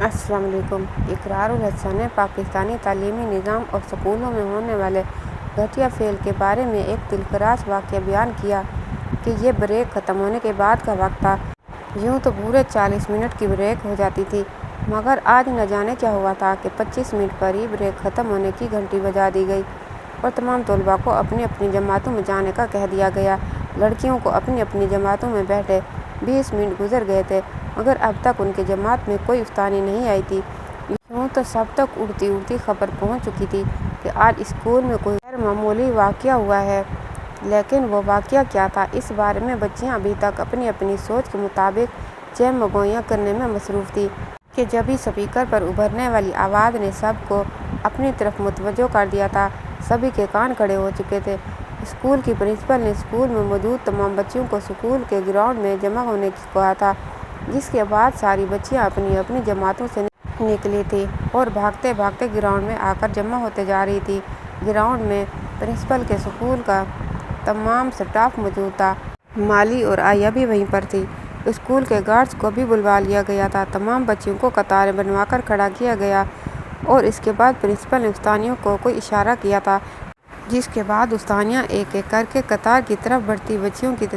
السلام علیکم۔ اقرار الحسن نے پاکستانی تعلیمی نظام اور اسکولوں میں ہونے والے گھٹیا فعل کے بارے میں ایک دلکراش واقعہ بیان کیا کہ یہ بریک ختم ہونے کے بعد کا وقت تھا۔ یوں تو پورے 40 منٹ کی بریک ہو جاتی تھی، مگر آج نہ جانے کیا ہوا تھا کہ 25 منٹ پر ہی بریک ختم ہونے کی گھنٹی بجا دی گئی اور تمام طلباء کو اپنی اپنی جماعتوں میں جانے کا کہہ دیا گیا۔ لڑکیوں کو اپنی اپنی جماعتوں میں بیٹھے 20 منٹ گزر گئے تھے، مگر اب تک ان کی جماعت میں کوئی افطاری نہیں آئی تھی۔ یوں تو سب تک اڑتی اڑتی خبر پہنچ چکی تھی کہ آج اسکول میں کوئی غیر معمولی واقعہ ہوا ہے، لیکن وہ واقعہ کیا تھا، اس بارے میں بچیاں ابھی تک اپنی اپنی سوچ کے مطابق چہم گوئیاں کرنے میں مصروف تھیں کہ جبھی اسپیکر پر ابھرنے والی آواز نے سب کو اپنی طرف متوجہ کر دیا تھا۔ سبھی کے کان کھڑے ہو چکے تھے۔ اسکول کی پرنسپل نے اسکول میں موجود تمام بچیوں کو اسکول کے گراؤنڈ میں جمع ہونے کو کہا تھا، جس کے بعد ساری بچیاں اپنی اپنی جماعتوں سے نکلی تھیں اور بھاگتے بھاگتے گراؤنڈ میں آ کر جمع ہوتے جا رہی تھیں۔ گراؤنڈ میں پرنسپل کے اسکول کا تمام اسٹاف موجود تھا۔ مالی اور آئیہ بھی وہیں پر تھی۔ اسکول کے گارڈز کو بھی بلوا لیا گیا تھا۔ تمام بچیوں کو قطاریں بنوا کر کھڑا کیا گیا اور اس کے بعد پرنسپل نے استانیوں کو کوئی اشارہ کیا تھا، جس کے بعد استانیاں ایک ایک کر کے قطار کی طرف بڑھتی بچیوں کی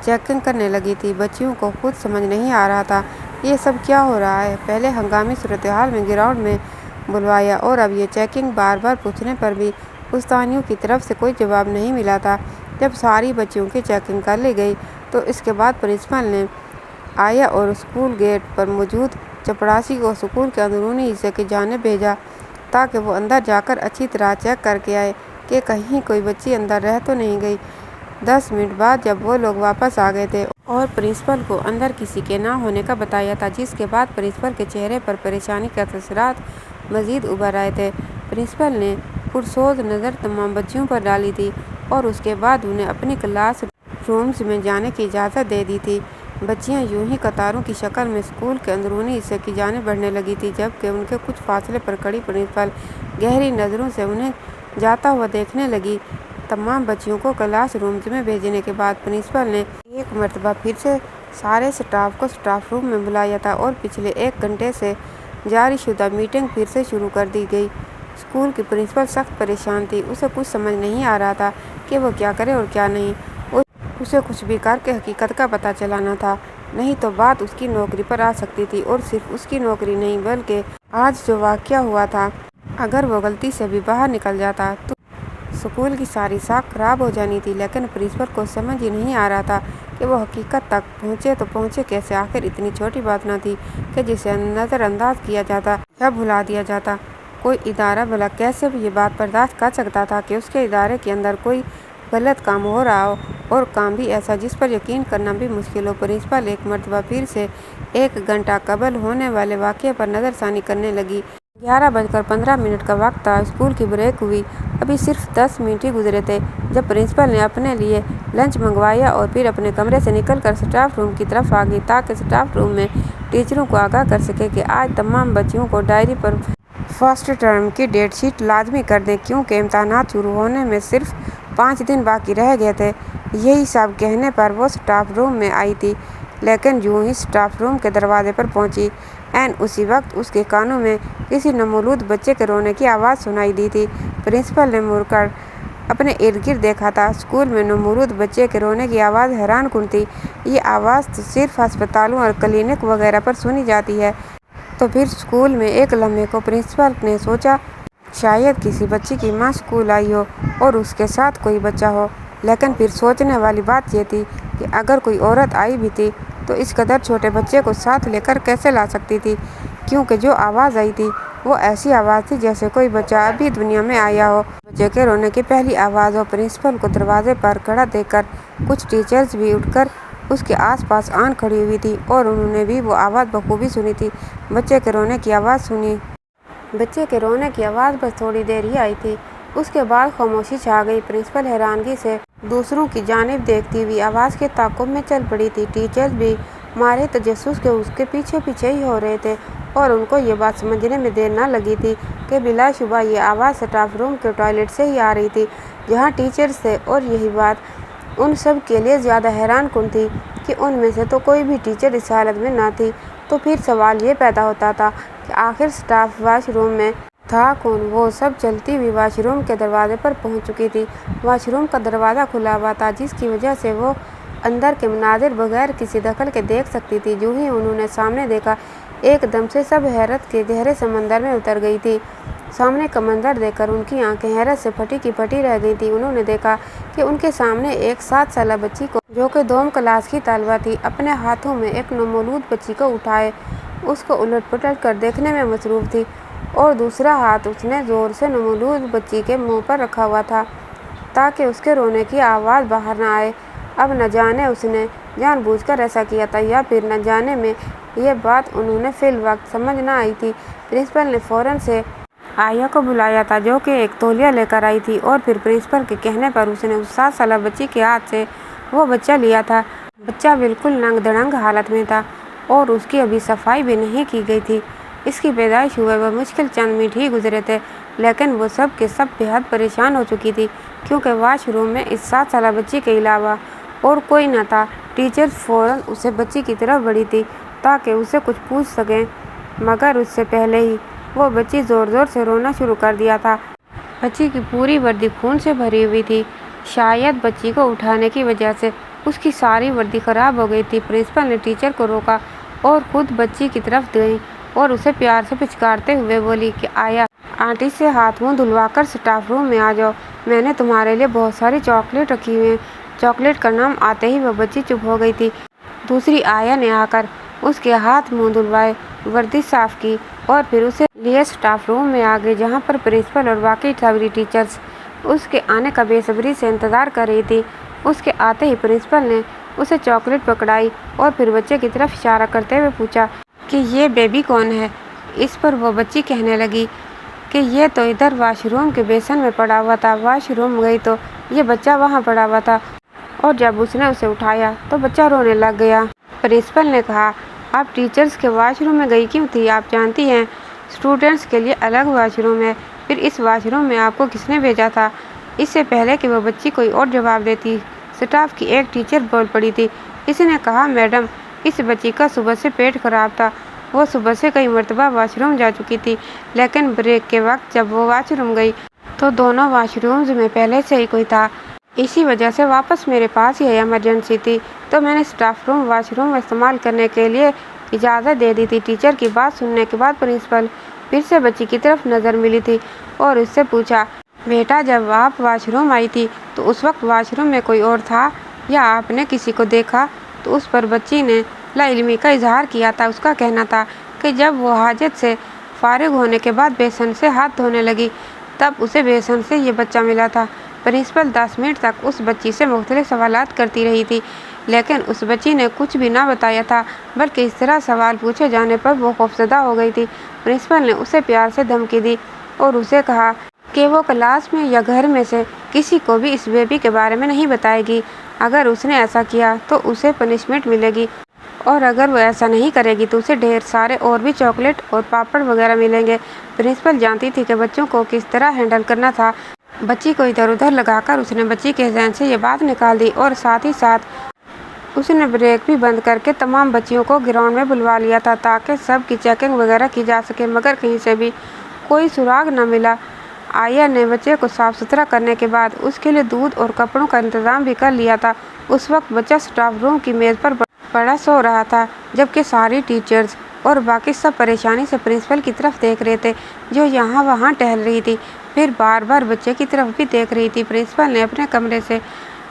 چیکنگ کرنے لگی تھی۔ بچیوں کو خود سمجھ نہیں آ رہا تھا یہ سب کیا ہو رہا ہے۔ پہلے ہنگامی صورتحال میں گراؤنڈ میں بلوایا اور اب یہ چیکنگ۔ بار بار پوچھنے پر بھی استانیوں کی طرف سے کوئی جواب نہیں ملا تھا۔ جب ساری بچیوں کی چیکنگ کر لی گئی تو اس کے بعد پرنسپل نے آئیہ اور اسکول گیٹ پر موجود چپڑاسی کو اسکول کے اندرونی حصے کی جانب بھیجا تاکہ وہ اندر جا کر اچھی طرح چیک کر کے آئے کہ کہیں کوئی بچی اندر رہ تو نہیں گئی۔ 10 منٹ بعد جب وہ لوگ واپس آ گئے تھے اور پرنسپل کو اندر کسی کے نہ ہونے کا بتایا تھا، جس کے بعد پرنسپل کے چہرے پر پریشانی کے اثرات مزید ابھر آئے تھے۔ پرنسپل نے پرسوز نظر تمام بچیوں پر ڈالی تھی اور اس کے بعد انہیں اپنی کلاس رومز میں جانے کی اجازت دے دی تھی۔ بچیاں یوں ہی قطاروں کی شکل میں اسکول کے اندرونی حصے کی جانب بڑھنے لگی تھیں، جبکہ ان کے کچھ فاصلے پر کھڑی پرنسپل گہری نظروں سے انہیں جاتا ہوا دیکھنے لگی۔ تمام بچیوں کو کلاس رومز میں بھیجنے کے بعد پرنسپل نے ایک مرتبہ پھر سے سارے اسٹاف کو اسٹاف روم میں بلایا تھا اور پچھلے 1 گھنٹے سے جاری شدہ میٹنگ پھر سے شروع کر دی گئی۔ اسکول کی پرنسپل سخت پریشان تھی۔ اسے کچھ سمجھ نہیں آ رہا تھا کہ وہ کیا کرے اور کیا نہیں۔ اسے کچھ بھی کر کے حقیقت کا پتہ چلانا تھا، نہیں تو بات اس کی نوکری پر آ سکتی تھی، اور صرف اس کی نوکری نہیں بلکہ آج جو واقعہ ہوا تھا، اگر وہ غلطی سے بھی باہر نکل جاتا تو اسکول کی ساری ساکھ خراب ہو جانی تھی۔ لیکن پرنسپل کو سمجھ ہی نہیں آ رہا تھا کہ وہ حقیقت تک پہنچے تو پہنچے کیسے۔ آخر اتنی چھوٹی بات نہ تھی کہ جسے نظر انداز کیا جاتا یا بھلا دیا جاتا۔ کوئی ادارہ بھلا کیسے بھی یہ بات برداشت کر سکتا تھا کہ اس کے ادارے کے اندر کوئی غلط کام ہو رہا ہو، اور کام بھی ایسا جس پر یقین کرنا بھی مشکل ہو۔ پرنسپل ایک مرتبہ پھر سے 1 گھنٹہ قبل ہونے والے واقعے پر نظر ثانی کرنے لگی۔ 11:15 کا وقت تھا۔ اسکول کی بریک ہوئی ابھی صرف 10 منٹ ہی گزرے تھے جب پرنسپل نے اپنے لیے لنچ منگوایا اور پھر اپنے کمرے سے نکل کر اسٹاف روم کی طرف آ گئی تاکہ اسٹاف روم میں ٹیچروں کو آگاہ کر سکے کہ آج تمام بچیوں کو ڈائری پر فرسٹ ٹرم کی ڈیٹ شیٹ لازمی کر دیں، کیونکہ امتحانات شروع ہونے میں صرف 5 دن باقی رہ گئے تھے۔ یہی سب کہنے پر وہ اسٹاف روم میں آئی تھی، لیکن یوں ہی اسٹاف روم کے دروازے پر پہنچی، عین اسی وقت اس کے کانوں میں کسی نومولود بچے کے رونے کی آواز سنائی دی تھی۔ پرنسپل نے مڑ کر اپنے ارد گرد دیکھا تھا۔ اسکول میں نومولود بچے کے رونے کی آواز حیران کن تھی۔ یہ آواز تو صرف ہسپتالوں اور کلینک وغیرہ پر سنی جاتی ہے۔ تو پھر اسکول میں؟ ایک لمحے کو پرنسپل نے سوچا شاید کسی بچی کی ماں اسکول آئی ہو اور اس کے ساتھ کوئی بچہ ہو، لیکن پھر سوچنے والی بات یہ تھی کہ اگر کوئی عورت آئی بھی تھی تو اس قدر چھوٹے بچے کو ساتھ لے کر کیسے لا سکتی تھی، کیونکہ جو آواز آئی تھی وہ ایسی آواز تھی جیسے کوئی بچہ ابھی دنیا میں آیا ہو، بچے کے رونے کی پہلی آواز ہو۔ پرنسپل کو دروازے پر کھڑا دیکھ کر کچھ ٹیچرز بھی اٹھ کر اس کے آس پاس آن کھڑی ہوئی تھیں اور انہوں نے بھی وہ آواز بخوبی سنی تھی، بچے کے رونے کی آواز سنی۔ بچے کے رونے کی آواز بس تھوڑی دیر ہی آئی تھی، اس کے بعد خاموشی چھا گئی۔ پرنسپل حیرانگی سے دوسروں کی جانب دیکھتی ہوئی آواز کے تعاقب میں چل پڑی تھی۔ ٹیچرز بھی مارے تجسس کے اس کے پیچھے پیچھے ہی ہو رہے تھے اور ان کو یہ بات سمجھنے میں دیر نہ لگی تھی کہ بلا شبہ یہ آواز اسٹاف روم کے ٹوائلٹ سے ہی آ رہی تھی جہاں ٹیچرز تھے، اور یہی بات ان سب کے لیے زیادہ حیران کن تھی کہ ان میں سے تو کوئی بھی ٹیچر اس حالت میں نہ تھی تو پھر سوال یہ پیدا ہوتا تھا کہ آخر اسٹاف واش روم میں تھا کون۔ وہ سب چلتی ہوئی واش روم کے دروازے پر پہنچ چکی تھی۔ واش روم کا دروازہ کھلا ہوا تھا، جس کی وجہ سے وہ اندر کے مناظر بغیر کسی دخل کے دیکھ سکتی تھی۔ جو ہی انہوں نے سامنے دیکھا، ایک دم سے سب حیرت کے گہرے سمندر میں اتر گئی تھی۔ سامنے کا منظر دیکھ کر ان کی آنکھیں حیرت سے پھٹی کی پھٹی رہ گئی تھیں۔ انہوں نے دیکھا کہ ان کے سامنے ایک 7 سالہ بچی کو، جو کہ دوم کلاس کی طالبہ تھی، اپنے ہاتھوں میں ایک نومولود بچی کو اٹھائے اس کو الٹ پلٹ کر دیکھنے میں مصروف تھی، اور دوسرا ہاتھ اس نے زور سے نومولود بچی کے منہ پر رکھا ہوا تھا تاکہ اس کے رونے کی آواز باہر نہ آئے۔ اب نہ جانے اس نے جان بوجھ کر ایسا کیا تھا یا پھر نہ جانے میں یہ بات انہوں نے فی الوقت سمجھ نہ آئی تھی۔ پرنسپل نے فوراً سے آیا کو بلایا تھا، جو کہ ایک تولیہ لے کر آئی تھی، اور پھر پرنسپل کے کہنے پر اس نے اس 7 سالہ بچی کے ہاتھ سے وہ بچہ لیا تھا۔ بچہ بالکل ننگ دڑنگ حالت میں تھا اور اس کی ابھی صفائی بھی نہیں کی گئی تھی۔ اس کی پیدائش ہوئے وہ مشکل چند منٹ ہی گزرے تھے، لیکن وہ سب کے سب بے حد پریشان ہو چکی تھی، کیونکہ واش روم میں اس 7 سالہ بچی کے علاوہ اور کوئی نہ تھا۔ ٹیچرز فوراً اسے بچی کی طرف بڑھی تھی تاکہ اسے کچھ پوچھ سکیں، مگر اس سے پہلے ہی وہ بچی زور زور سے رونا شروع کر دیا تھا۔ بچی کی پوری وردی خون سے بھری ہوئی تھی، شاید بچی کو اٹھانے کی وجہ سے اس کی ساری وردی خراب ہو گئی تھی۔ پرنسپل نے ٹیچر کو روکا اور خود بچی کی طرف گئی اور اسے پیار سے پچکارتے ہوئے بولی کہ آیا، آنٹی سے ہاتھ منہ دھلوا کر اسٹاف روم میں آ جاؤ، میں نے تمہارے لیے بہت ساری چاکلیٹ رکھی ہوئی ہیں۔ چاکلیٹ کا نام آتے ہی وہ بچی چپ ہو گئی تھی۔ دوسری آیا نے آ کر اس کے ہاتھ منہ دھلوائے، وردی صاف کی اور پھر اسے لیے اسٹاف روم میں آ گئی، جہاں پر پرنسپل اور باقی سبھی ٹیچرز اس کے آنے کا بے صبری سے انتظار کر رہی تھی۔ اس کے آتے ہی پرنسپل نے اسے چاکلیٹ پکڑائی اور پھر بچے کی طرف اشارہ کرتے ہوئے پوچھا کہ یہ بیبی کون ہے۔ اس پر وہ بچی کہنے لگی کہ یہ تو ادھر واش روم کے بیسن میں پڑا ہوا تھا، واش روم گئی تو یہ بچہ وہاں پڑا ہوا تھا، اور جب اس نے اسے اٹھایا تو بچہ رونے لگ گیا۔ پرنسپل نے کہا، آپ ٹیچرز کے واش روم میں گئی کیوں تھی؟ آپ جانتی ہیں اسٹوڈنٹس کے لیے الگ واش روم ہے، پھر اس واش روم میں آپ کو کس نے بھیجا تھا؟ اس سے پہلے کہ وہ بچی کوئی اور جواب دیتی، اسٹاف کی ایک ٹیچر بول پڑی تھی۔ اس نے کہا، میڈم، اس بچی کا صبح سے پیٹ خراب تھا، وہ صبح سے کئی مرتبہ واش روم جا چکی تھی، لیکن بریک کے وقت جب وہ واش روم گئی تو دونوں واش رومز میں پہلے سے ہی کوئی تھا، اسی وجہ سے واپس میرے پاس یہ ایمرجنسی تھی تو میں نے اسٹاف روم واش روم استعمال کرنے کے لیے اجازت دے دی تھی۔ ٹیچر کی بات سننے کے بعد پرنسپل پھر سے بچی کی طرف نظر ملی تھی اور اس سے پوچھا، بیٹا، جب آپ واش روم آئی تھی تو اس وقت واش روم میں کوئی اور تھا یا آپ نے کسی کو دیکھا؟ تو اس پر بچی نے لا علمی کا اظہار کیا تھا۔ اس کا کہنا تھا کہ جب وہ حاجت سے فارغ ہونے کے بعد بیسن سے ہاتھ دھونے لگی تب اسے بیسن سے یہ بچہ ملا تھا۔ پرنسپل 10 منٹ تک اس بچی سے مختلف سوالات کرتی رہی تھی، لیکن اس بچی نے کچھ بھی نہ بتایا تھا، بلکہ اس طرح سوال پوچھے جانے پر وہ خوفزدہ ہو گئی تھی۔ پرنسپل نے اسے پیار سے دھمکی دی اور اسے کہا کہ وہ کلاس میں یا گھر میں سے کسی کو بھی اس بیبی کے بارے میں نہیں بتائے گی۔ اگر اس نے ایسا کیا تو اسے پنشمنٹ ملے گی، اور اگر وہ ایسا نہیں کرے گی تو اسے ڈھیر سارے اور بھی چاکلیٹ اور پاپڑ وغیرہ ملیں گے۔ پرنسپل جانتی تھی کہ بچوں کو کس طرح ہینڈل کرنا تھا۔ بچی کو ادھر ادھر لگا کر اس نے بچی کے ذہن سے یہ بات نکال دی، اور ساتھ ہی ساتھ اس نے بریک بھی بند کر کے تمام بچیوں کو گراؤنڈ میں بلوا لیا تھا تاکہ سب کی چیکنگ وغیرہ کی جا سکے، مگر کہیں سے بھی کوئی سراغ نہ ملا۔ آیا نے بچے کو صاف ستھرا کرنے کے بعد اس کے لیے دودھ اور کپڑوں کا انتظام بھی کر لیا تھا۔ اس وقت بچہ اسٹاف روم کی میز پر پڑا سو رہا تھا، جبکہ ساری ٹیچرز اور باقی سب پریشانی سے پرنسپل کی طرف دیکھ رہے تھے، جو یہاں وہاں ٹہل رہی تھی، پھر بار بار بچے کی طرف بھی دیکھ رہی تھی۔ پرنسپل نے اپنے کمرے سے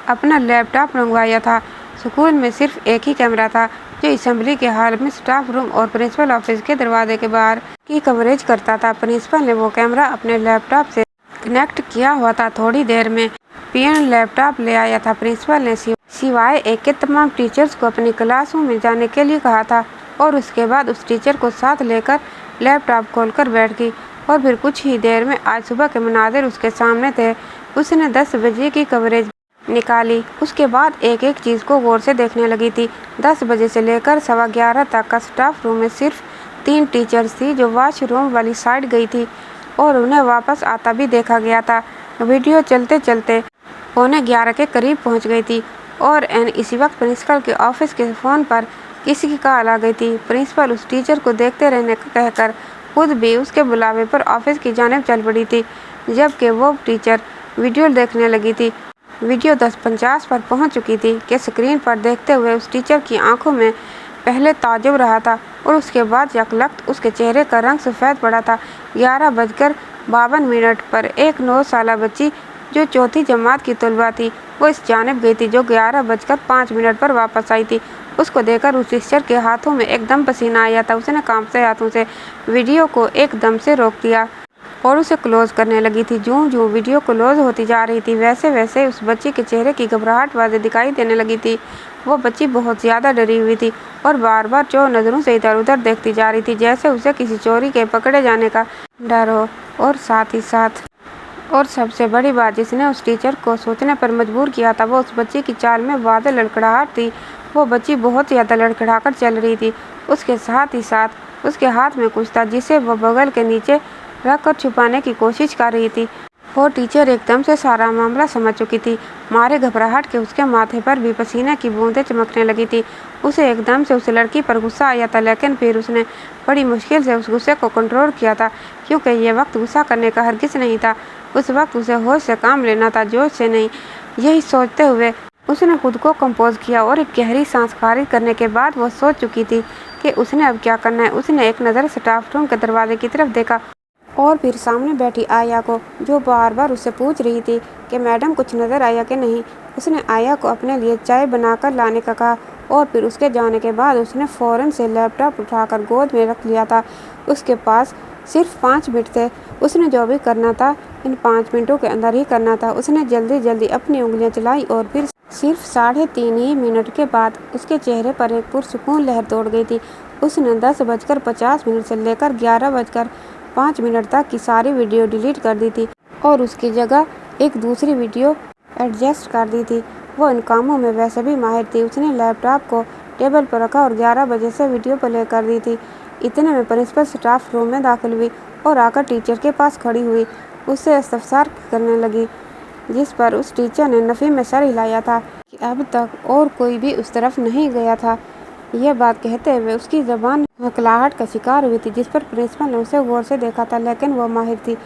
اپنا لیپ ٹاپ منگوایا تھا۔ اسکول میں صرف ایک ہی کیمرہ تھا جو اسمبلی کے ہال میں اسٹاف روم اور پرنسپل آفس کے دروازے کے باہر کی کوریج کرتا تھا۔ پرنسپل نے وہ کیمرہ اپنے لیپ ٹاپ سے کنیکٹ کیا ہوا تھا۔ تھوڑی دیر میں پین لیپ ٹاپ لے آیا تھا۔ پرنسپل نے سوائے ایک کے تمام ٹیچرز کو اپنی کلاسوں میں جانے کے لیے کہا تھا، اور اس کے بعد اس ٹیچر کو ساتھ لے کر لیپ ٹاپ کھول کر بیٹھ گئی، اور پھر کچھ ہی دیر میں آج صبح کے مناظر اس کے سامنے تھے۔ اس نے 10 بجے کی کوریج نکالی، اس کے بعد ایک ایک چیز کو غور سے دیکھنے لگی تھی۔ 10 بجے سے لے کر 11:15 تک کا اسٹاف روم میں صرف 3 ٹیچرز تھی جو واش روم والی سائڈ گئی تھی، اور انہیں واپس آتا بھی دیکھا گیا تھا۔ ویڈیو چلتے چلتے 11:15 کے قریب پہنچ گئی تھی، اور اسی وقت پرنسپل کے آفس کے فون پر किसी की कॉल आ गई थी। प्रिंसिपल उस टीचर को देखते रहने का कहकर खुद भी उसके बुलावे पर ऑफिस की जानिब चल पड़ी थी, जबकि वो टीचर वीडियो देखने लगी थी। वीडियो 10:50 पर पहुंच चुकी थी कि स्क्रीन पर देखते हुए उस टीचर की आंखों में पहले ताज्जुब रहा था और उसके बाद यकलख्त उसके चेहरे का रंग सफ़ेद पड़ा था। 11:52 पर एक 9 साला बच्ची जो चौथी जमात की तलबा थी, वो इस जानिब गई थी जो 11:05 पर वापस आई थी। उसको देखकर उस टीचर के हाथों में एकदम पसीना आया था। उसने कांपते हाथों से वीडियो को एकदम से रोक दिया और उसे क्लोज करने लगी थी। जूं जूं वीडियो क्लोज होती जा रही थी, वैसे वैसे उस बच्ची के चेहरे की घबराहट वाज़ेह दिखाई देने लगी थी। वो बच्ची बहुत ज़्यादा डरी हुई थी और बार बार चोर नज़रों से इधर उधर देखती जा रही थी, जैसे उसे किसी चोरी के पकड़े जाने का डर हो। और सबसे बड़ी बात जिसने उस टीचर को सोचने पर मजबूर किया था, वो उस बच्ची की चाल में वाज़ेह लड़खड़ाहट थी। वो बच्ची बहुत ज़्यादा लड़खड़ाकर चल रही थी। उसके साथ ही साथ उसके हाथ में कुछ था जिसे वो बगल के नीचे रखकर छुपाने की कोशिश कर रही थी। वो टीचर एकदम से सारा मामला समझ चुकी थी। मारे घबराहट के उसके माथे पर भी पसीने की बूंदें चमकने लगी थी। उसे एकदम से उस लड़की पर गुस्सा आया था, लेकिन फिर उसने बड़ी मुश्किल से उस गुस्से को कंट्रोल किया था, क्योंकि ये वक्त गुस्सा करने का हरगिज़ नहीं था। उस वक्त उसे होश से काम लेना था, जोश से नहीं। यही सोचते हुए उसने खुद को कंपोज किया और एक गहरी सांस खारिज करने के बाद वो सोच चुकी थी कि उसने अब क्या करना है। उसने एक नज़र स्टाफ रूम के दरवाजे की तरफ देखा और फिर सामने बैठी आया को, जो बार बार उससे पूछ रही थी कि मैडम कुछ नज़र आया कि नहीं। उसने आया को अपने लिए चाय बनाकर लाने का कहा और फिर उसके जाने के बाद उसने फ़ौरन से लैपटॉप उठाकर गोद में रख लिया था। उसके पास सिर्फ 5 मिनट थे। उसने जो भी करना था इन 5 मिनटों के अंदर ही करना था। उसने जल्दी जल्दी अपनी उंगलियां चलाई और फिर सिर्फ 3.5 ही मिनट के बाद उसके चेहरे पर एक पुरसुकून लहर दौड़ गई थी। उसने 10:50 से लेकर 11:05 तक की सारी वीडियो डिलीट कर दी थी और उसकी जगह एक दूसरी वीडियो एडजस्ट कर दी थी। वो इन कामों में वैसे भी माहिर थी। उसने लैपटॉप को टेबल पर रखा और 11 बजे से वीडियो प्ले कर दी थी। इतने में प्रिंसिपल स्टाफ रूम में दाखिल हुई और आकर टीचर के पास खड़ी हुई। उससे इस्तफसार करने लगी, जिस पर उस टीचर ने नफ़ी में सर हिलाया था कि अब तक और कोई भी उस तरफ नहीं गया था। यह बात कहते हुए उसकी ज़बान हकलाहट का शिकार हुई थी, जिस पर प्रिंसिपल ने उसे गौर से देखा था, लेकिन वो माहिर थी।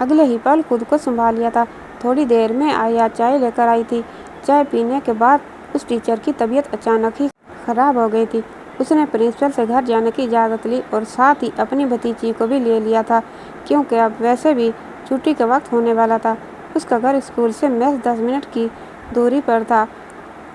अगले ही पल खुद को संभाल लिया था। थोड़ी देर में आया चाय लेकर आई थी। चाय पीने के बाद उस टीचर की तबीयत अचानक ही ख़राब हो गई थी। उसने प्रिंसिपल से घर जाने की इजाज़त ली और साथ ही अपनी भतीजी को भी ले लिया था, क्योंकि अब वैसे भी छुट्टी का वक्त होने वाला था। उसका घर स्कूल से महज 10 मिनट की दूरी पर था।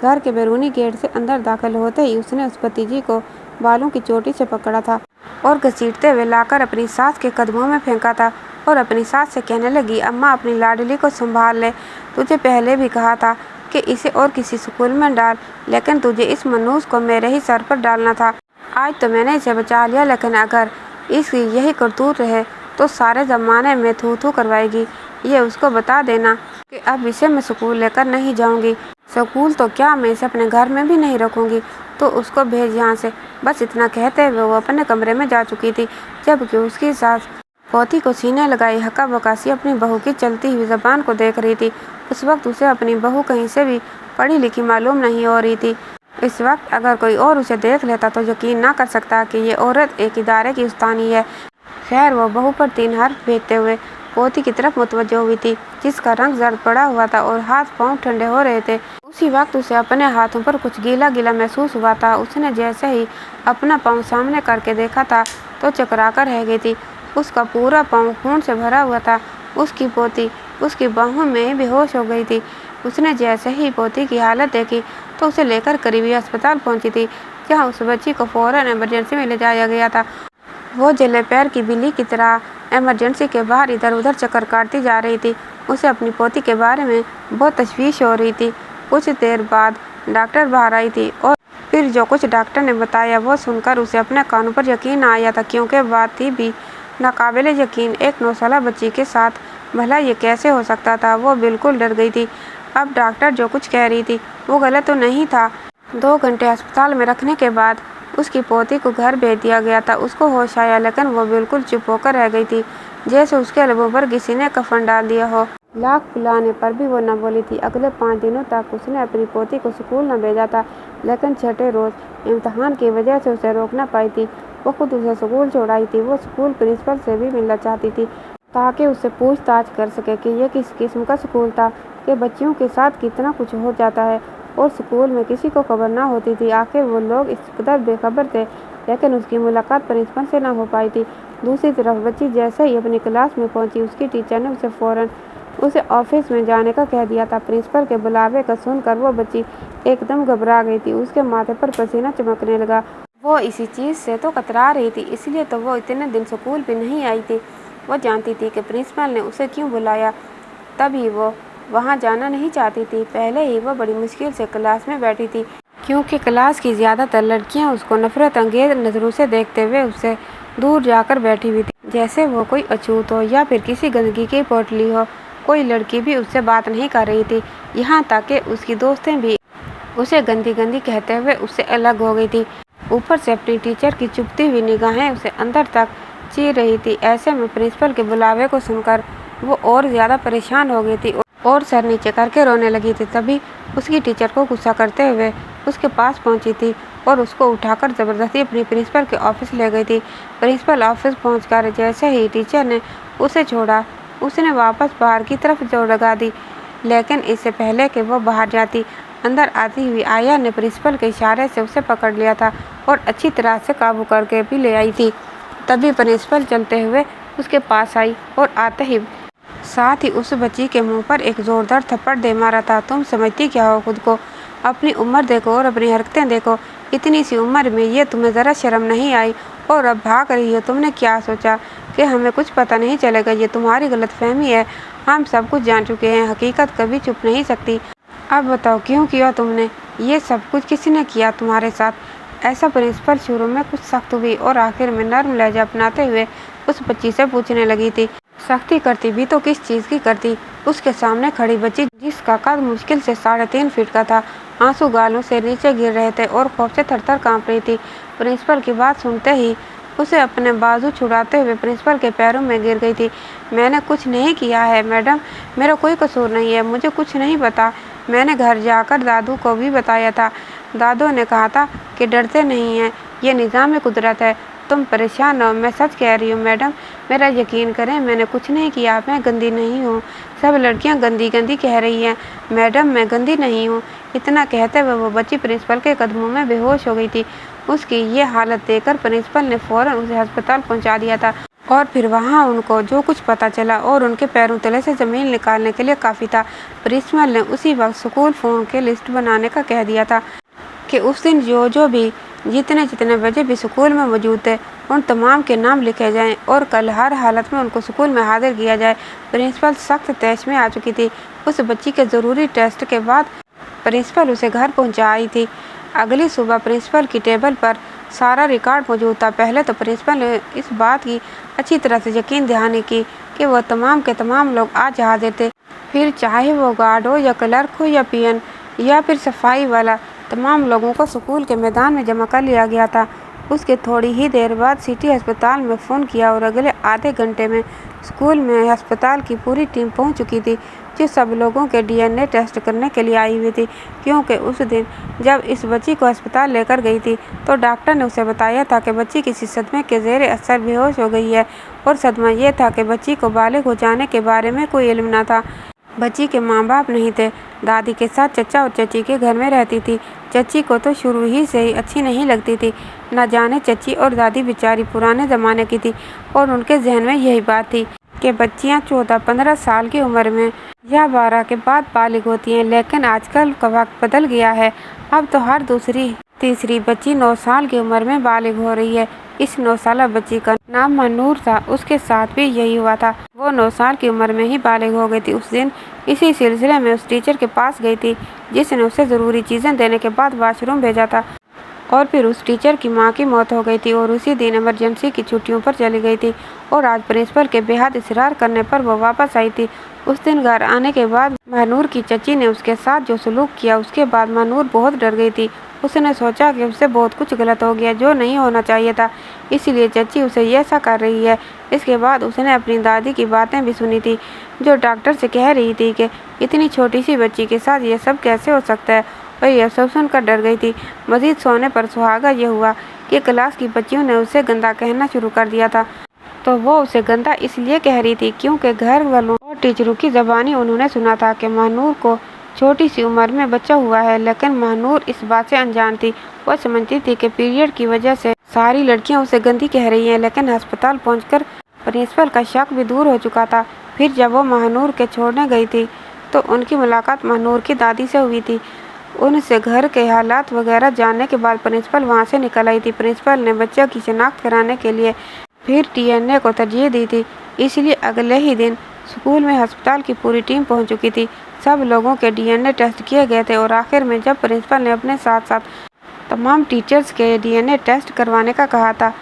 घर के बैरूनी गेट से अंदर दाखिल होते ही उसने उस भतीजी को बालों की चोटी से पकड़ा था और घसीटते हुए लाकर अपनी सास के कदमों में फेंका था और अपनी सास से कहने लगी, अम्मा अपनी लाडली को संभाल ले। तुझे पहले भी कहा था कि इसे और किसी स्कूल में डाल, लेकिन तुझे इस मनूस को मेरे ही सर पर डालना था। आज तो मैंने इसे बचा लिया, लेकिन अगर इसकी यही करतूत रहे तो सारे ज़माने में थू थू करवाएगी। ये उसको बता देना कि अब इसे मैं स्कूल लेकर नहीं जाऊंगी। स्कूल तो क्या, मैं इसे अपने घर में भी नहीं रखूंगी, तो उसको भेज यहाँ से। बस इतना कहते हुए वो अपने कमरे में जा चुकी थी, जबकि उसकी सास पोती को सीने लगाई हक्का बकासी अपनी बहू की चलती हुई ज़बान को देख रही थी। उस वक्त उसे अपनी बहू कहीं से भी पढ़ी लिखी मालूम नहीं हो रही थी। इस वक्त अगर कोई और उसे देख लेता तो यकीन ना कर सकता कि ये औरत एक इदारे की उस्तानी है। खैर, वो बहू पर 3 हर्फ भेजते हुए पोती की तरफ मुतवज्जो हुई थी, जिसका रंग जर्द पड़ा हुआ था और हाथ पांव ठंडे हो रहे थे। उसी वक्त उसे अपने हाथों पर कुछ गीला गीला महसूस हुआ था। उसने जैसे ही अपना पाँव सामने करके देखा था तो चकरा कर रह गई थी। उसका पूरा पाँव खून से भरा हुआ था। उसकी पोती उसकी बाहों में बेहोश हो गई थी। उसने जैसे ही पोती की हालत देखी तो उसे लेकर करीबी अस्पताल पहुंची थी, जहां उस बच्ची को फौरन इमरजेंसी में ले जाया गया था। वो जले पैर की बिल्ली की तरह इमरजेंसी के बाहर इधर उधर चक्कर काटती जा रही थी। उसे अपनी पोती के बारे में बहुत तशवीश हो रही थी। कुछ देर बाद डॉक्टर बाहर आई थी और फिर जो कुछ डॉक्टर ने बताया वो सुनकर उसे अपने कानों पर यकीन आ आया था, क्योंकि बात ही भी नाकाबिले यकीन एक 9 साला बच्ची के साथ भला ये कैसे हो सकता था। वो बिल्कुल डर गई थी। अब डॉक्टर जो कुछ कह रही थी वो गलत तो नहीं था। 2 घंटे अस्पताल में रखने के बाद उसकी पोती को घर भेज दिया गया था। उसको होश आया, लेकिन वो बिल्कुल चुप होकर रह गई थी, जैसे उसके लबों पर किसी ने कफन डाल दिया हो। लाख बुलाने पर भी वो न बोली थी। अगले 5 दिनों तक उसने अपनी पोती को स्कूल न भेजा था, लेकिन छठे रोज इम्तिहान की वजह से उसे रोक न पाई थी। वो खुद उसे स्कूल छोड़ आई थी। वो स्कूल प्रिंसिपल से भी मिलना चाहती थी ताकि उससे पूछताछ कर सके कि ये किस किस्म का स्कूल था, कि बच्चियों के साथ कितना कुछ हो जाता है और स्कूल में किसी को खबर ना होती थी। आखिर वो लोग इस कदर बेखबर थे, लेकिन उसकी मुलाकात प्रिंसिपल से ना हो पाई थी। दूसरी तरफ बच्ची जैसे ही अपनी क्लास में पहुंची, उसकी टीचर ने उसे फौरन उसे ऑफिस में जाने का कह दिया था। प्रिंसिपल के बुलावे का सुनकर वो बच्ची एकदम घबरा गई थी। उसके माथे पर पसीना चमकने लगा। वो इसी चीज़ से तो कतरा रही थी, इसलिए तो वो इतने दिन स्कूल भी नहीं आई थी। वो जानती थी कि प्रिंसिपल ने उसे क्यों बुलाया, तभी वो वहाँ जाना नहीं चाहती थी। पहले ही वो बड़ी मुश्किल से क्लास में बैठी थी, क्योंकि क्लास की ज़्यादातर लड़कियाँ उसको नफरत अंगेज नज़रों से देखते हुए उससे दूर जाकर बैठी हुई थी, जैसे वो कोई अछूत हो या फिर किसी गंदगी की पोटली हो। कोई लड़की भी उससे बात नहीं कर रही थी, यहाँ तक कि उसकी दोस्तें भी उसे गंदी गंदी कहते हुए उससे अलग हो गई थी। ऊपर से अपनी टीचर की चुभती हुई निगाहें उसे अंदर तक चीर रही थी। ऐसे में प्रिंसिपल के बुलावे को सुनकर वो और ज़्यादा परेशान हो गई थी और सर नीचे करके रोने लगी थी। तभी उसकी टीचर को गुस्सा करते हुए उसके पास पहुंची थी और उसको उठाकर ज़बरदस्ती अपनी प्रिंसिपल के ऑफिस ले गई थी। प्रिंसिपल ऑफिस पहुंचकर जैसे ही टीचर ने उसे छोड़ा, उसने वापस बाहर की तरफ दौड़ लगा दी। लेकिन इससे पहले कि वो बाहर जाती, अंदर आती हुई आया ने प्रिंसिपल के इशारे से उसे पकड़ लिया था और अच्छी तरह से काबू करके भी ले आई थी। तभी प्रिंसिपल चलते हुए उसके पास आई और आते ही साथ ही उस बच्ची के मुंह पर एक जोरदार थप्पड़ दे मारा था। तुम समझती क्या हो खुद को? अपनी उम्र देखो और अपनी हरकतें देखो। इतनी सी उम्र में ये तुम्हें ज़रा शर्म नहीं आई और अब भाग रही हो। तुमने क्या सोचा कि हमें कुछ पता नहीं चलेगा? ये तुम्हारी गलतफहमी है। हम सब कुछ जान चुके हैं। हकीकत कभी छुप नहीं सकती। अब बताओ क्यों किया तुमने ये सब कुछ? किसने किया तुम्हारे साथ ऐसा? प्रिंसिपल शुरू में कुछ सख्त हुई और आखिर में नर्म लहजा अपनाते हुए उस बच्ची से पूछने लगी थी। सख्ती करती भी तो किस चीज़ की करती? उसके सामने खड़ी बच्ची जिसका कद मुश्किल से 3.5 फीट का था, आंसू गालों से नीचे गिर रहे थे और खौफ से थरथर कांप रही थी। प्रिंसिपल की बात सुनते ही उसे अपने बाजू छुड़ाते हुए प्रिंसिपल के पैरों में गिर गई थी। मैंने कुछ नहीं किया है मैडम, मेरा कोई कसूर नहीं है, मुझे कुछ नहीं पता। मैंने घर जाकर दादू को भी बताया था। दादू ने कहा था कि डरते नहीं हैं, ये निज़ाम कुदरत है। तुम परेशान हो, मैं सच कह रही हूँ मैडम, मेरा यकीन करें, मैंने कुछ नहीं किया। मैं गंदी नहीं हूँ। सब लड़कियाँ गंदी गंदी कह रही हैं मैडम, मैं गंदी नहीं हूँ। इतना कहते हुए वो बच्ची प्रिंसिपल के कदमों में बेहोश हो गई थी। उसकी ये हालत देखकर प्रिंसिपल ने फौरन उसे अस्पताल पहुँचा दिया था और फिर वहाँ उनको जो कुछ पता चला और उनके पैरों तले से ज़मीन निकालने के लिए काफ़ी था। प्रिंसिपल ने उसी वक्त स्कूल फ़ोन के लिस्ट बनाने का कह दिया था कि उस दिन जो भी जितने बजे भी स्कूल में मौजूद थे उन तमाम के नाम लिखे जाएं और कल हर हालत में उनको स्कूल में हाजिर किया जाए। प्रिंसिपल सख्त तैश में आ चुकी थी। उस बच्ची के ज़रूरी टेस्ट के बाद प्रिंसिपल उसे घर पहुंचा आई थी। अगली सुबह प्रिंसिपल की टेबल पर सारा रिकॉर्ड मौजूद था। पहले तो प्रिंसिपल ने इस बात की अच्छी तरह से यकीन दहानी की कि वह तमाम के तमाम लोग आज हाजिर थे। फिर चाहे वो गार्ड हो या क्लर्क हो या पीएन या फिर सफाई वाला, तमाम लोगों को स्कूल के मैदान में जमा कर लिया गया था। उसके थोड़ी ही देर बाद सिटी अस्पताल में फ़ोन किया और अगले आधे घंटे में स्कूल में अस्पताल की पूरी टीम पहुंच चुकी थी, जो सब लोगों के डीएनए टेस्ट करने के लिए आई हुई थी। क्योंकि उस दिन जब इस बच्ची को अस्पताल लेकर गई थी तो डॉक्टर ने उसे बताया था कि बच्ची किसी सदमे के ज़ेरे असर बेहोश हो गई है और सदमा यह था कि बच्ची को बालिग हो जाने के बारे में कोई इल्म न था। बच्ची के माँ बाप नहीं थे। दादी के साथ चचा और चची के घर में रहती थी। चची को तो शुरू ही से ही अच्छी नहीं लगती थी। न जाने चची और दादी बेचारी पुराने ज़माने की थी और उनके जहन में यही बात थी कि बच्चियां 14-15 साल की उम्र में या 12 के बाद बालिग होती हैं। लेकिन आजकल का वक्त बदल गया है। अब तो हर दूसरी तीसरी बच्ची 9 साल की उम्र में बालिग हो रही है। इस 9 साला बच्ची का नाम मनूर था। उसके साथ भी यही हुआ था। वो 9 साल की उम्र में ही बालिग हो गई थी। उस दिन इसी सिलसिले में उस टीचर के पास गई थी जिसने उसे ज़रूरी चीज़ें देने के बाद वॉशरूम भेजा था। और फिर उस टीचर की माँ की मौत हो गई थी और उसी दिन इमरजेंसी की छुट्टियों पर चली गई थी और आज प्रिंसिपल के बेहद इसरार करने पर वो वापस आई थी। उस दिन घर आने के बाद महानूर की चची ने उसके साथ जो सलूक किया उसके बाद महानूर बहुत डर गई थी। उसने सोचा कि उससे बहुत कुछ गलत हो गया जो नहीं होना चाहिए था, इसलिए चची उसे ऐसा कर रही है। इसके बाद उसने अपनी दादी की बातें भी सुनी थी जो डॉक्टर से कह रही थी कि इतनी छोटी सी बच्ची के साथ ये सब कैसे हो सकता है, और यह सब सुनकर डर गई थी। मजीद सोने पर सुहागा ये हुआ कि क्लास की बच्चियों ने उसे गंदा कहना शुरू कर दिया था, तो वो उसे गंदा इसलिए कह रही थी क्योंकि घर वालों और टीचरों की ज़बानी उन्होंने सुना था कि महानूर को छोटी सी उम्र में बच्चा हुआ है। लेकिन महानूर इस बात से अनजान थी। वो समझती थी कि पीरियड की वजह से सारी लड़कियां उसे गंदी कह रही हैं, लेकिन अस्पताल पहुंचकर प्रिंसिपल का शक भी दूर हो चुका था। फिर जब वो महानूर के छोड़ने गई थी तो उनकी मुलाकात महानूर की दादी से हुई थी। उनसे घर के हालात वगैरह जानने के बाद प्रिंसिपल वहाँ से निकल आई थी। प्रिंसिपल ने बच्चे की शिनाख्त कराने के लिए फिर डीएनए को तरजीह दी थी, इसलिए अगले ही दिन स्कूल में अस्पताल की पूरी टीम पहुंच चुकी थी। सब लोगों के डीएनए टेस्ट किए गए थे और आखिर में जब प्रिंसिपल ने अपने साथ साथ तमाम टीचर्स के डीएनए टेस्ट करवाने का कहा था,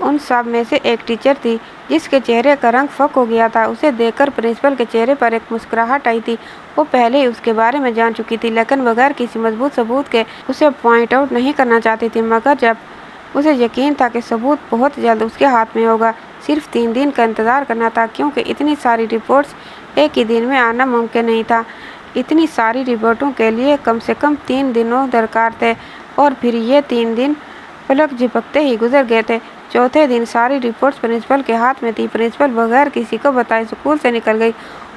उन सब में से एक टीचर थी जिसके चेहरे का रंग फक हो गया था। उसे देखकर प्रिंसिपल के चेहरे पर एक मुस्कुराहट आई थी। वो पहले ही उसके बारे में जान चुकी थी, लेकिन बगैर किसी मजबूत सबूत के उसे पॉइंट आउट नहीं करना चाहती थी। मगर जब उसे यकीन था कि सबूत बहुत जल्द उसके हाथ में होगा, सिर्फ 3 दिन का इंतज़ार करना था, क्योंकि इतनी सारी रिपोर्ट्स एक ही दिन में आना मुमकिन नहीं था। इतनी सारी रिपोर्टों के लिए कम से कम 3 दिनों दरकार थे और फिर ये 3 दिन पलक झपकते ही गुजर गए थे। चौथे दिन सारी रिपोर्ट्स प्रिंसिपल के हाथ में थी। प्रिंसिपल बगैर किसी को बताए स्कूल से निकल गई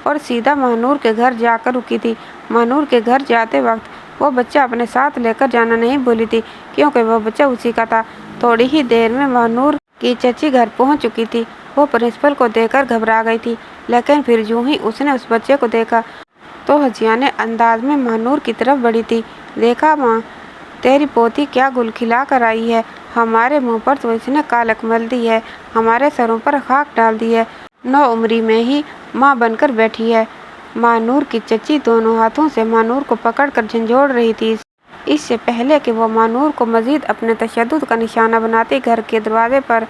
और सीधा महानूर के घर जाकर रुकी थी। महानूर के घर जाते वक्त वो बच्चा अपने साथ लेकर जाना नहीं भूली थी, क्योंकि वह बच्चा उसी का था। थोड़ी ही देर में महानूर की चची घर पहुंच चुकी थी। वो प्रिंसिपल को देखकर घबरा गई थी, लेकिन फिर यूं ही उसने उस बच्चे को देखा तो हंसियाने अंदाज में महानूर की तरफ बढ़ी थी। देखा माँ, तेरी पोती क्या गुल खिला कर आई है। हमारे मुंह पर तो इसने कालक मल दी है, हमारे सरों पर खाक डाल दी है। 9 उम्री में ही माँ बनकर बैठी है। महानूर की चची दोनों हाथों से महानूर को पकड़कर झंझोड़ रही थी, इससे पहले कि वो महानूर को मजीद अपने तशद्दुद का निशाना बनाते। घर के दरवाजे पर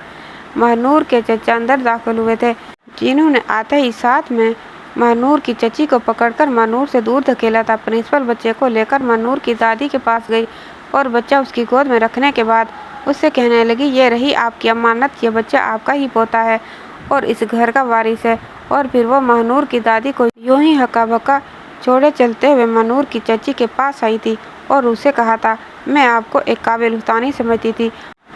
महानूर के चचा अंदर दाखिल हुए थे, जिन्होंने आते ही साथ में महानूर की चची को पकड़कर महानूर से दूर धकेला था। प्रिंसिपल बच्चे को लेकर महानूर की दादी के पास गई और बच्चा उसकी गोद में रखने के बाद उससे कहने लगी, ये रही आपकी अमानत, ये बच्चा आपका ही पोता है और इस घर का वारिस है। और फिर वो महानूर की दादी को यूं ही हक्का बक्का छोड़े चलते हुए महानूर की चची के पास आई थी और उसे कहा था, मैं आपको एक काबिल उतानी समझती थी,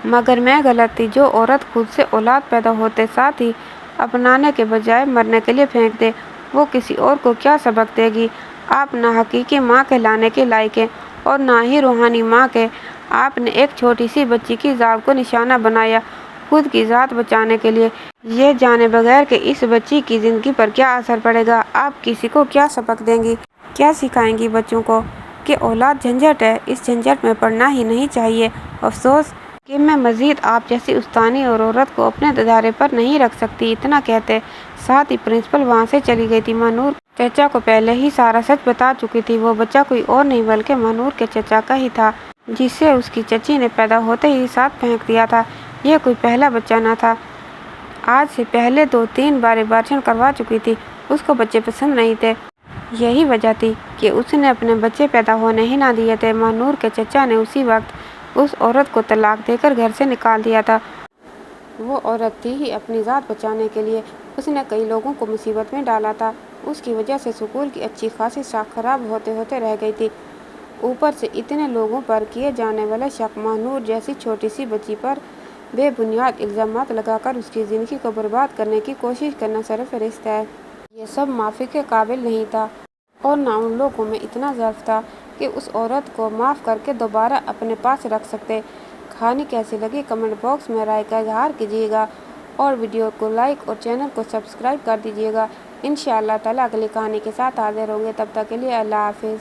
मगर मैं गलत थी। जो औरत खुद से औलाद पैदा होते साथ ही अपनाने के बजाय मरने के लिए फेंक दे, वो किसी और को क्या सबक देगी। आप ना हकीकी माँ कहलाने के लायक हैं और ना ही रूहानी माँ के। आपने एक छोटी सी बच्ची की जात को निशाना बनाया खुद की जात बचाने के लिए, ये जाने बगैर कि इस बच्ची की ज़िंदगी पर क्या असर पड़ेगा। आप किसी को क्या सबक देंगी, क्या सिखाएंगी बच्चों को कि औलाद झंझट है, इस झंझट में पड़ना ही नहीं चाहिए। अफसोस कि मैं मज़ीद आप जैसी उस्तानी और औरत को अपने ददारे पर नहीं रख सकती। इतना कहते साथ ही प्रिंसिपल वहाँ से चली गई थी। महानूर चचा को पहले ही सारा सच बता चुकी थी। वो बच्चा कोई और नहीं बल्कि महानूर के चचा का ही था, जिसे उसकी चची ने पैदा होते ही साथ फेंक दिया था। यह कोई पहला बच्चा न था, आज से पहले 2-3 बार एबार्शन करवा चुकी थी। उसको बच्चे पसंद नहीं थे, यही वजह थी कि उसने अपने बच्चे पैदा होने ही ना दिए थे। महानूर के चचा ने उसी वक्त उस औरत को तलाक देकर घर से निकाल दिया था। वो औरत थी ही अपनी जात बचाने के लिए, उसने कई लोगों को मुसीबत में डाला था। उसकी वजह से स्कूल की अच्छी खासी साख खराब होते होते रह गई थी। ऊपर से इतने लोगों पर किए जाने वाले शक महानूर जैसी छोटी सी बच्ची पर बेबुनियाद इल्ज़ामात लगाकर उसकी ज़िंदगी को बर्बाद करने की कोशिश करना सरफहरिस्त है। ये सब माफ़ी के काबिल नहीं था और ना उन लोगों में इतना ज़र्फ था कि उस औरत को माफ़ करके दोबारा अपने पास रख सकते। कहानी कैसी लगी कमेंट बॉक्स में राय का इजहार कीजिएगा और वीडियो को लाइक और चैनल को सब्सक्राइब कर दीजिएगा। इंशाअल्लाह ताला अगली कहानी के साथ हाजिर होंगे। तब तक के लिए अल्लाह हाफिज़।